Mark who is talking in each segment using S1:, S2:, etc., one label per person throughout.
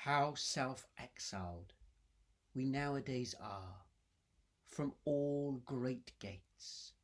S1: How self-exiled we nowadays are from all great gates,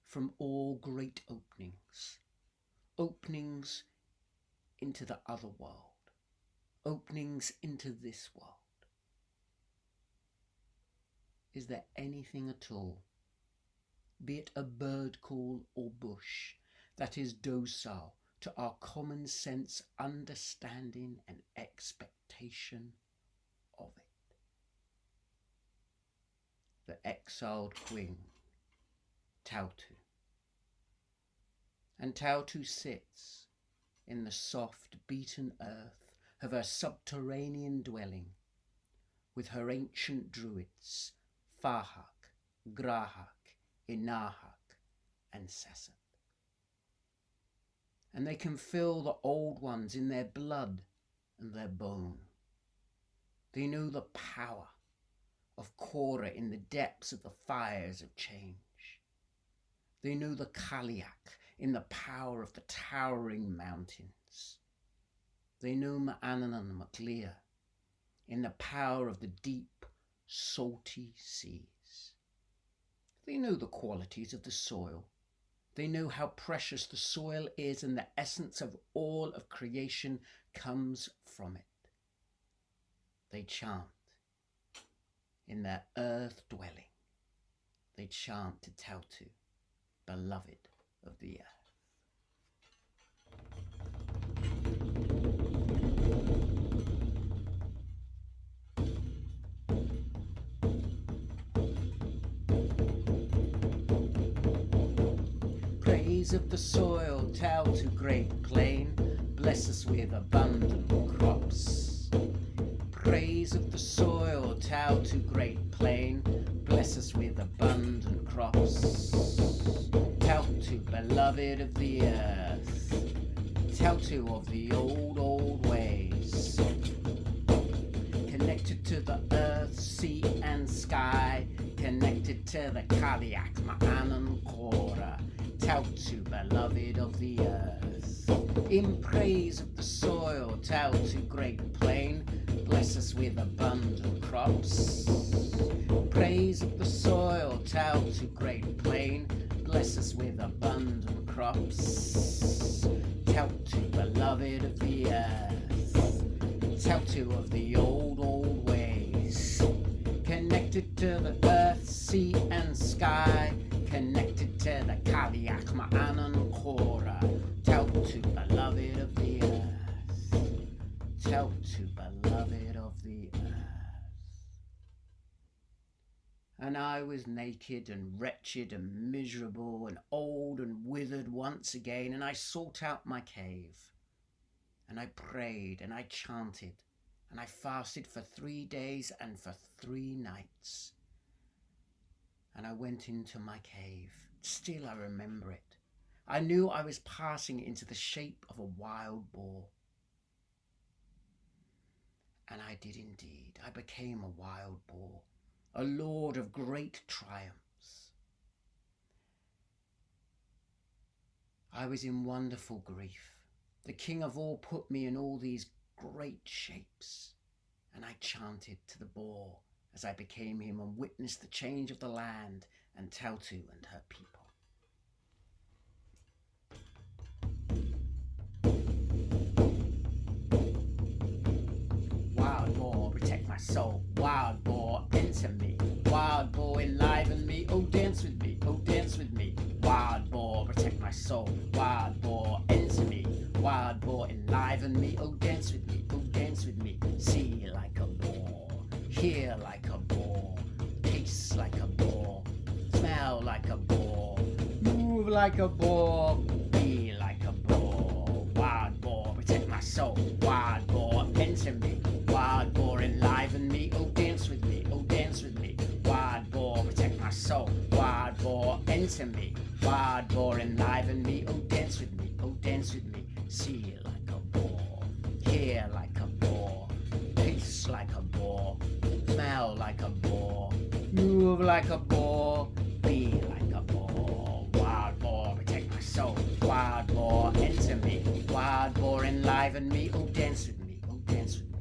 S1: from all great openings into the other world, openings into this world. Is there anything at all, be it a bird call or bush, that is docile to our common sense understanding and expectation of it? The exiled queen, Tailtu. And Tailtu sits in the soft beaten earth of her subterranean dwelling with her ancient druids, Fahak, Grahak, Inahak and Sasat. And they can feel the old ones in their blood and their bone. They know the power of Korra in the depths of the fires of change. They know the Kaliak in the power of the towering mountains. They know Ma'anan and Maclear in the power of the deep, salty seas. They know the qualities of the soil. They know how precious the soil is, and the essence of all of creation comes from it. They chant in their earth dwelling. They chant to Tailtu, beloved of the earth. Praise of the soil, Tailtu great plain, bless us with abundant crops. Praise of the soil, Tailtu great plain, bless us with abundant crops. Tailtu, beloved of the earth, Tailtu of the old ways, connected to the earth, sea and sky, connected to the Kaliak, Ma'anan, Korra. Tailtu, beloved of the earth, in praise of the soil, Tailtu great plain, bless us with abundant crops. Praise of the soil, Tailtu great plain, bless us with abundant crops. Tailtu, beloved of the earth, Tailtu of the old ways, connected to the earth, sea and sky, connected to the Kaliak, Ma'anan, Korra. Tailtu, beloved of the earth, Tailtu, beloved of the earth. And I was naked and wretched and miserable and old and withered once again, and I sought out my cave, and I prayed and I chanted, and I fasted for 3 days and for 3 nights. And I went into my cave. Still I remember it. I knew I was passing into the shape of a wild boar. And I did indeed. I became a wild boar, a lord of great triumphs. I was in wonderful grief. The king of all put me in all these great shapes, and I chanted to the boar as I became him and witnessed the change of the land and Tailtu and her people. Wild boar, protect my soul. Wild boar, enter me. Wild boar, enliven me. Oh, dance with me. Oh, dance with me. Wild boar, protect my soul. Wild boar, enter me. Wild boar, enliven me. Oh, dance with me. Oh, dance with me. See like a boar. Hear like a boar. Taste like a boar. Smell like a boar. Move like a boar. Be like a boar. Wild boar, protect my soul. Wild boar, enter me. Wild boar, enliven me. Oh, dance with me. Oh, dance with me. Wild boar, protect my soul. Wild boar, enter me. Wild boar, enliven me. Oh, dance with me. Oh, dance with me. See like a boar. Hear like a boar. Taste like a boar. Smell like a boar. Move like a boar. Be like a boar. Wild boar, protect my soul. Wild boar, enter me. Wild boar, enliven me. Oh, dance with me. Oh, dance with me.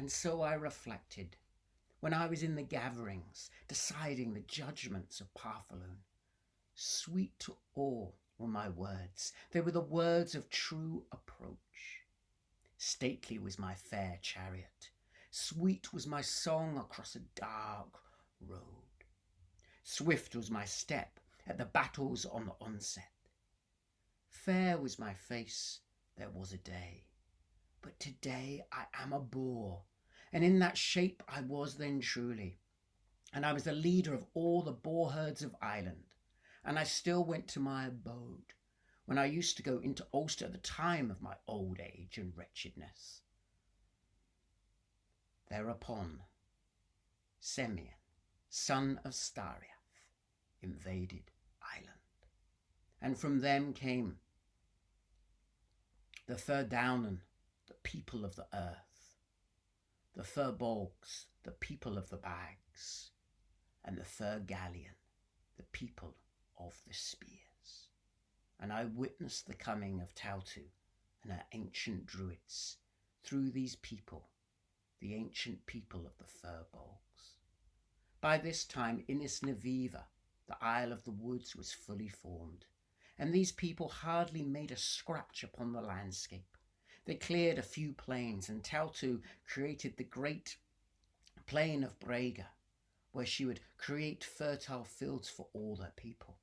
S1: And so I reflected, when I was in the gatherings, deciding the judgments of Partholon. Sweet to all were my words. They were the words of true approach. Stately was my fair chariot. Sweet was my song across a dark road. Swift was my step at the battles on the onset. Fair was my face, there was a day. But today I am a boar, and in that shape I was then truly. And I was the leader of all the boar herds of Ireland. And I still went to my abode, when I used to go into Ulster at the time of my old age and wretchedness. Thereupon, Semyon, son of Stariath, invaded Ireland. And from them came the Firbolgs, the people of the earth, the Firbolgs, the people of the bags, and the Firgallian, the people of the spears. And I witnessed the coming of Tailtu and her ancient druids through these people, the ancient people of the Firbolgs. By this time, Innis Naviva, the Isle of the Woods, was fully formed, and these people hardly made a scratch upon the landscape. They cleared a few plains, and Tailtu created the great plain of Brega, where she would create fertile fields for all their people.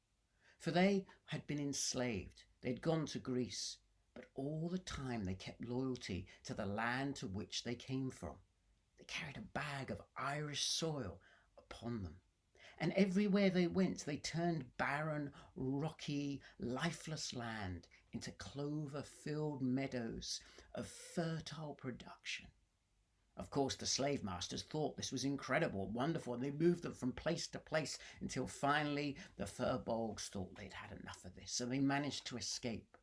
S1: For they had been enslaved, they'd gone to Greece, but all the time they kept loyalty to the land to which they came from. They carried a bag of Irish soil upon them, and everywhere they went they turned barren, rocky, lifeless land into clover-filled meadows of fertile production. Of course, the slave masters thought this was incredible, wonderful, and they moved them from place to place until finally the Firbolgs thought they'd had enough of this, so they managed to escape.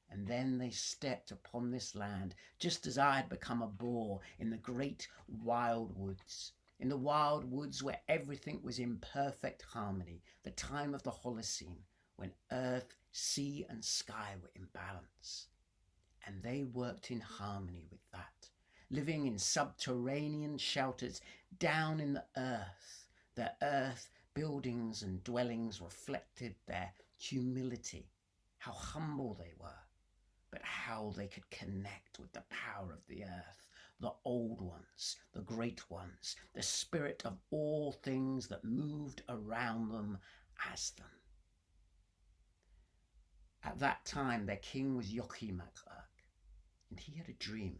S1: And then they stepped upon this land, just as I had become a boar in the great wild woods. In the wild woods where everything was in perfect harmony, the time of the Holocene, when earth, sea and sky were in balance. And they worked in harmony with that, living in subterranean shelters down in the earth. Their earth buildings and dwellings reflected their humility, how humble they were, but how they could connect with the power of the earth, the old ones, the great ones, the spirit of all things that moved around them as them. At that time, their king was Yochimak, and he had a dream.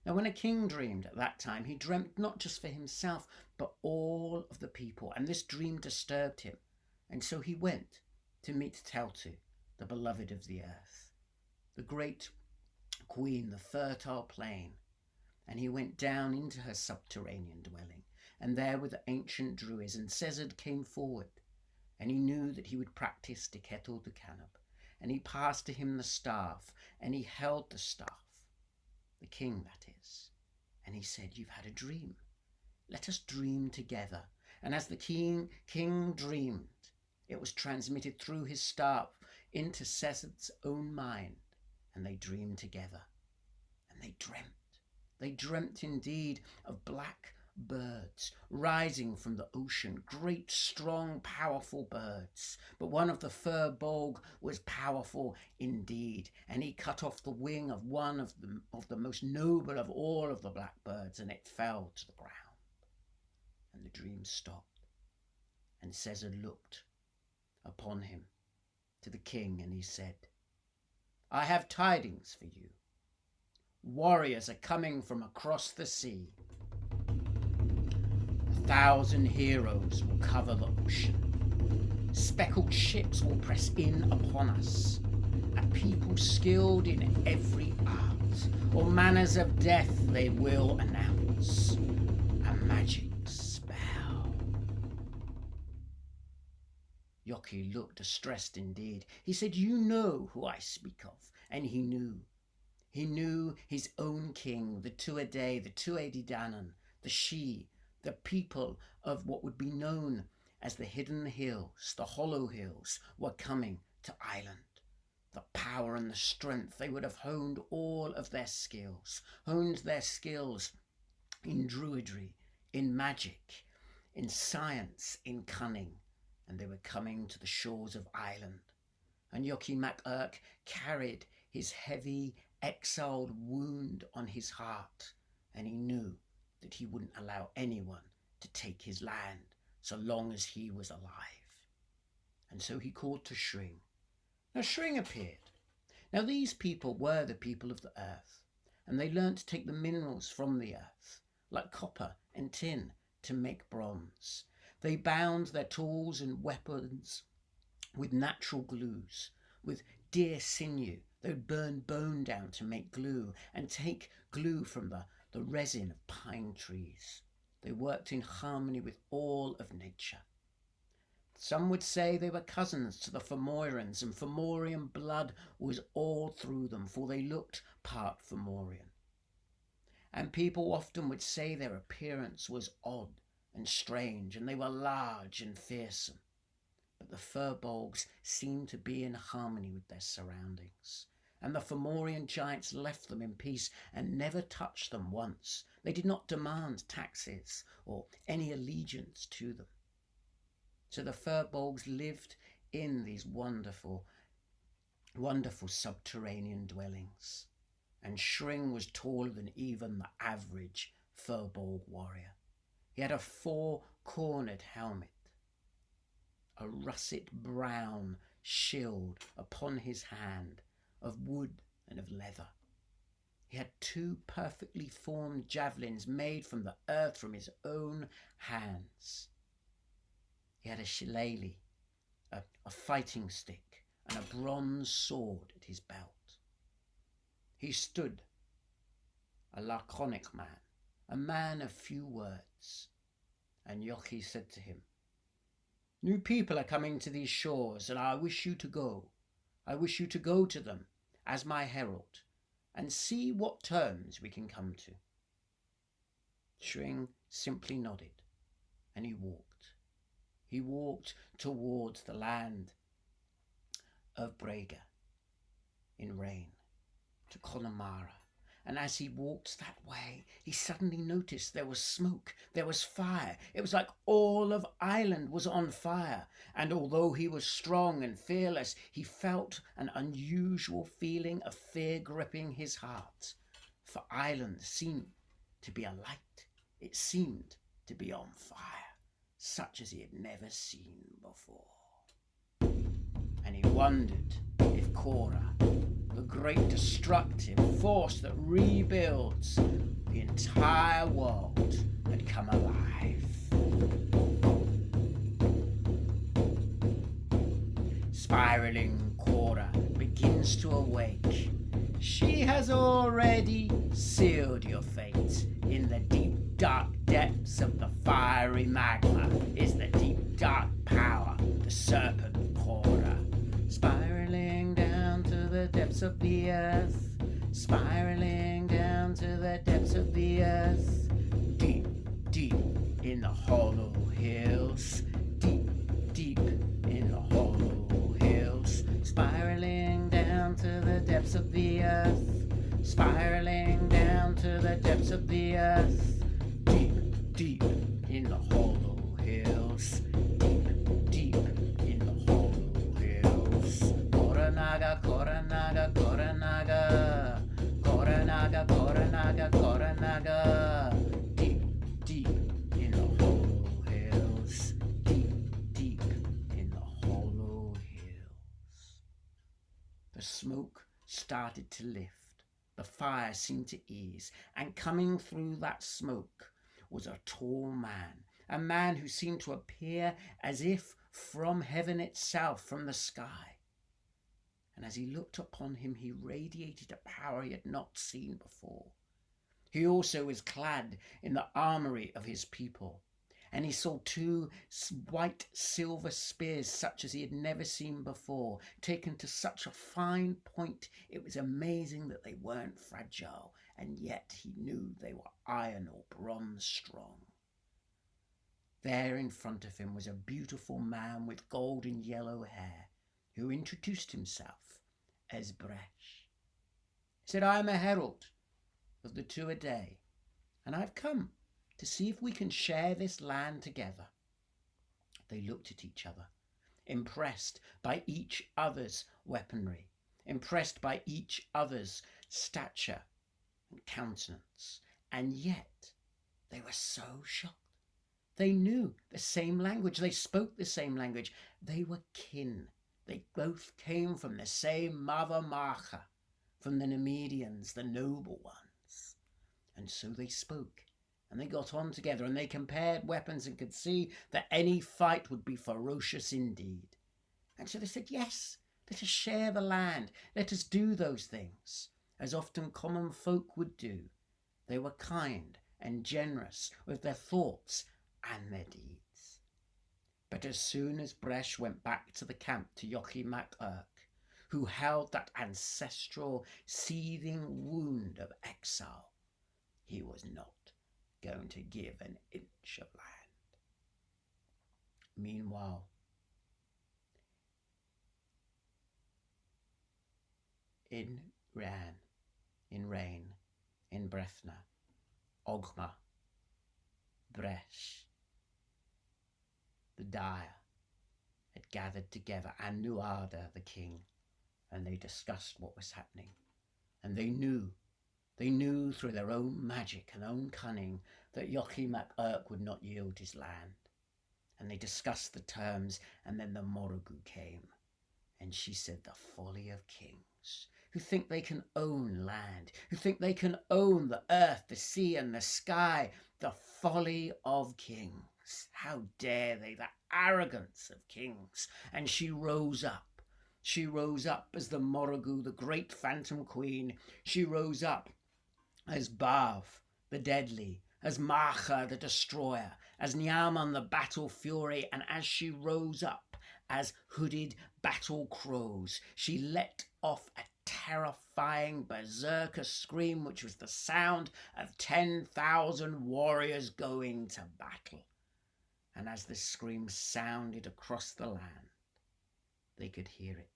S1: Now, when a king dreamed at that time, he dreamt not just for himself, but all of the people, and this dream disturbed him. And so he went to meet Tailtu, the beloved of the earth, the great queen, the fertile plain. And he went down into her subterranean dwelling, and there were the ancient druids, and Exiled came forward, and he knew that he would practice Deketul Dukanab, and he passed to him the staff, and he held the staff, the king that is, and he said, "You've had a dream. Let us dream together." And as the king dreamed, it was transmitted through his staff into Exild's own mind, and they dreamed together. And they dreamt indeed of black birds rising from the ocean, great, strong, powerful birds. But one of the Firbolg was powerful indeed, and he cut off the wing of one of the most noble of all of the blackbirds, and it fell to the ground. And the dream stopped, and Exiled looked upon him, to the king, and he said, "I have tidings for you. Warriors are coming from across the sea. 1,000 heroes will cover the ocean. Speckled ships will press in upon us, and people skilled in every art, all manners of death they will announce. A magic spell." Yoki looked distressed indeed. He said, "You know who I speak of." And he knew. He knew his own king, the Tuatha, the Tuatha Danann, the She, the people of what would be known as the Hidden Hills, the Hollow Hills, were coming to Ireland. The power and the strength, they would have honed all of their skills, in druidry, in magic, in science, in cunning, and they were coming to the shores of Ireland. And Yoki Mac Urk carried his heavy, exiled wound on his heart, and he knew that he wouldn't allow anyone to take his land so long as he was alive. And so he called to Shring. Now Shring appeared. Now these people were the people of the earth, and they learnt to take the minerals from the earth, like copper and tin, to make bronze. They bound their tools and weapons with natural glues, with deer sinew. They would burn bone down to make glue and take glue from the resin of pine trees. They worked in harmony with all of nature. Some would say they were cousins to the Fomorians, and Fomorian blood was all through them, for they looked part Fomorian. And people often would say their appearance was odd and strange, and they were large and fearsome. But the Firbolgs seemed to be in harmony with their surroundings, and the Fomorian giants left them in peace and never touched them once. They did not demand taxes or any allegiance to them. So the Firbolgs lived in these wonderful, wonderful subterranean dwellings. And Shring was taller than even the average Firbolg warrior. He had a 4-cornered helmet, a russet brown shield upon his hand of wood and of leather. He had 2 perfectly formed javelins made from the earth from his own hands. He had a shillelagh, a fighting stick, and a bronze sword at his belt. He stood, a laconic man, a man of few words. And Yoki said to him, "New people are coming to these shores, and I wish you to go. I wish you to go to them as my herald, and see what terms we can come to." Shring simply nodded, and he walked. He walked towards the land of Brega in rain, to Connemara. And as he walked that way, he suddenly noticed there was smoke, there was fire. It was like all of Ireland was on fire. And although he was strong and fearless, he felt an unusual feeling of fear gripping his heart. For Ireland seemed to be alight. It seemed to be on fire, such as he had never seen before. And he wondered if Cora, the great destructive force that rebuilds the entire world, had come alive. Spiraling Cora begins to awake. She has already sealed your fate. In the deep dark depths of the fiery magma is the deep dark power, the serpent Cora. Spiraling down to the depths of the earth, spiraling down to the depths of the earth. Deep, deep in the hollow hills, deep, deep in the hollow hills. Spiraling down to the depths of the earth, spiraling down to the depths of the earth. Deep, deep in the hollow hills, deep, deep in the hollow hills. Koranaga, Koranaga, Koranaga, Koranaga, Koranaga, Koranaga. Deep, deep in the hollow hills, deep, deep in the hollow hills. The smoke started to lift. The fire seemed to ease, and coming through that smoke was a tall man, a man who seemed to appear as if from heaven itself, from the sky. And as he looked upon him, he radiated a power he had not seen before. He also was clad in the armory of his people, and he saw 2 white silver spears such as he had never seen before, taken to such a fine point it was amazing that they weren't fragile, and yet he knew they were iron or bronze strong. There in front of him was a beautiful man with golden yellow hair, who introduced himself as Bresh. He said, "I am a herald of the 2 a day, and I've come to see if we can share this land together." They looked at each other, impressed by each other's weaponry, impressed by each other's stature and countenance, and yet they were so shocked. They knew the same language, they spoke the same language, they were kin. They both came from the same mother Marcha, from the Nemedians, the noble ones. And so they spoke, and they got on together, and they compared weapons and could see that any fight would be ferocious indeed. And so they said, "Yes, let us share the land, let us do those things," as often common folk would do. They were kind and generous with their thoughts and their deeds. But as soon as Bresh went back to the camp to Yochi Mac Urk, who held that ancestral seething wound of exile, he was not going to give an inch of land. Meanwhile, in Rain, in Brethna, Ogma, Bresh, the Dire had gathered together, and Nuada, the king, and they discussed what was happening. And they knew through their own magic and own cunning that Yochi Mac Urk would not yield his land. And they discussed the terms, and then the Morrigu came, and she said, "The folly of kings, who think they can own land, who think they can own the earth, the sea, and the sky, the folly of kings. How dare they, the arrogance of kings." And she rose up. She rose up as the Morrigu, the great phantom queen. She rose up as Bav, the deadly, as Marcha, the destroyer, as Niaman, the battle fury, and as she rose up as hooded battle crows, she let off a terrifying berserker scream, which was the sound of 10,000 warriors going to battle. And as the scream sounded across the land, they could hear it.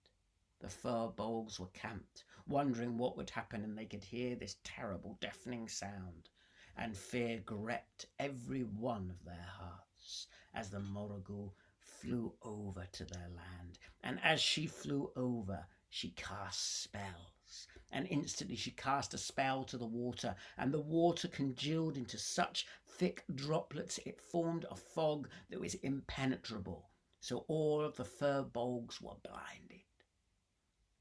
S1: The Firbolgs were camped, wondering what would happen, and they could hear this terrible, deafening sound, and fear gripped every one of their hearts as the Morrigu flew over to their land. And as she flew over, she cast spells, and instantly she cast a spell to the water, and the water congealed into such thick droplets it formed a fog that was impenetrable, so all of the Firbolgs were blinded.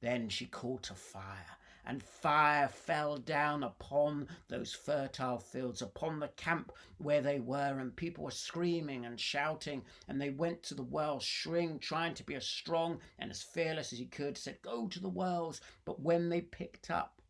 S1: Then she called to fire, and fire fell down upon those fertile fields, upon the camp where they were, and people were screaming and shouting, and they went to the well. Shring, trying to be as strong and as fearless as he could, said, "Go to the wells." But when they picked up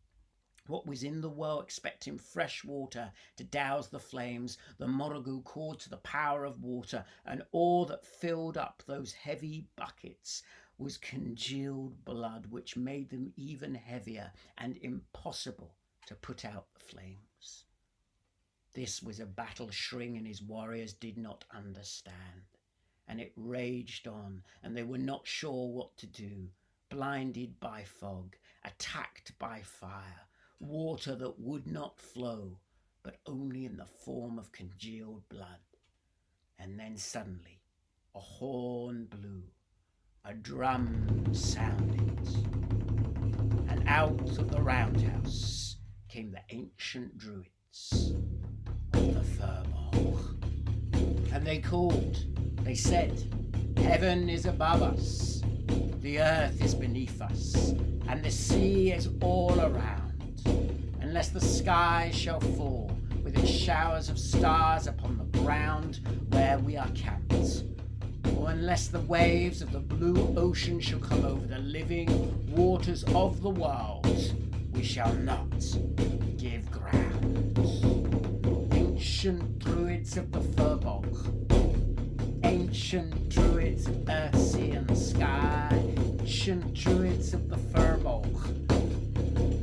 S1: what was in the well, expecting fresh water to douse the flames, the Morrigu called to the power of water, and all that filled up those heavy buckets was congealed blood, which made them even heavier and impossible to put out the flames. This was a battle Shring and his warriors did not understand, and it raged on, and they were not sure what to do, blinded by fog, attacked by fire, water that would not flow, but only in the form of congealed blood. And then suddenly a horn blew, a drum sounded, and out of the roundhouse came the ancient druids of the Firbolg. And they called, they said, "Heaven is above us, the earth is beneath us, and the sea is all around, unless the sky shall fall with its showers of stars upon the ground where we are camped, or unless the waves of the blue ocean shall come over the living waters of the world, we shall not give ground." Ancient druids of the Firbolg, ancient druids of earth, sea and sky, ancient druids of the Firbolg,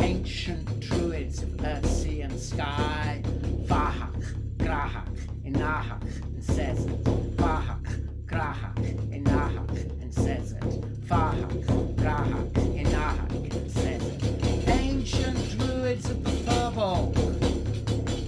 S1: ancient druids of earth, sea and sky, Vahak, Grahak, Inahak, and Sezet, Vahak, Grahak, Inahak, and Sezet, Vahak, Grahak, Inahak, and Sezet. Ancient druids of the Firbolg,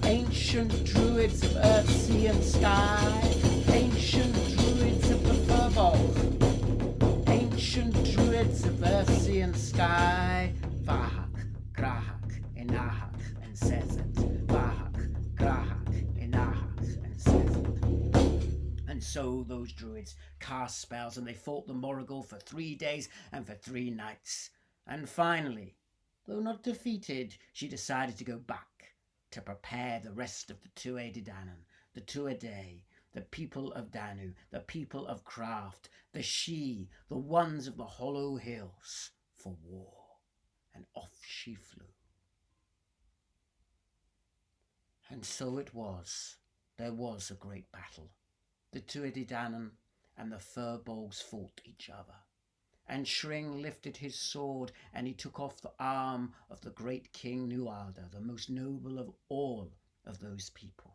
S1: ancient Ancient druids of earth, sea and sky, ancient druids of the Firbolgs, ancient druids of earth, sea and sky, Vahak, Grahak, Enahak, and Sezet, Vahak, Grahak, Enahak, and Sezet. And so those druids cast spells, and they fought the Morrigal for 3 days and for 3 nights. And finally, though not defeated, she decided to go back to prepare the rest of the Tuatha Dé Danann, the Tuatha Dé, the people of Danu, the people of craft, the She, the ones of the hollow hills, for war. And off she flew. And so it was. There was a great battle. The Tuatha Dé Danann and the Firbolgs fought each other. And Shring lifted his sword, and he took off the arm of the great King Nuada, the most noble of all of those people.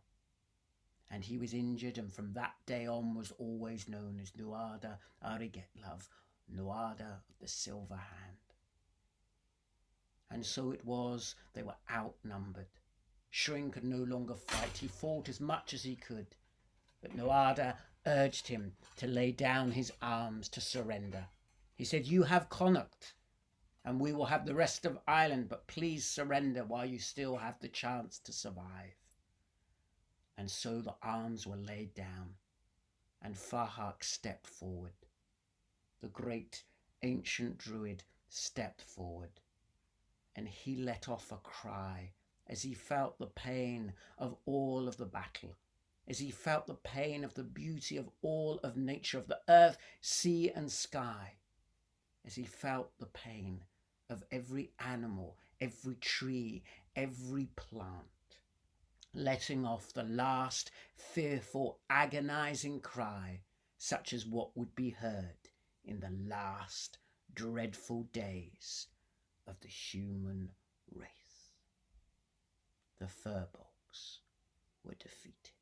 S1: And he was injured, and from that day on was always known as Nuada Arigetlav, Nuada of the Silver Hand. And so it was, they were outnumbered. Shring could no longer fight. He fought as much as he could. But Nuada urged him to lay down his arms, to surrender. He said, "You have Connacht, and we will have the rest of Ireland, but please surrender while you still have the chance to survive." And so the arms were laid down, and Fahak stepped forward. The great ancient druid stepped forward, and he let off a cry as he felt the pain of all of the battle, as he felt the pain of the beauty of all of nature, of the earth, sea and sky, as he felt the pain of every animal, every tree, every plant, letting off the last fearful, agonizing cry, such as what would be heard in the last dreadful days of the human race. The Firbolgs were defeated.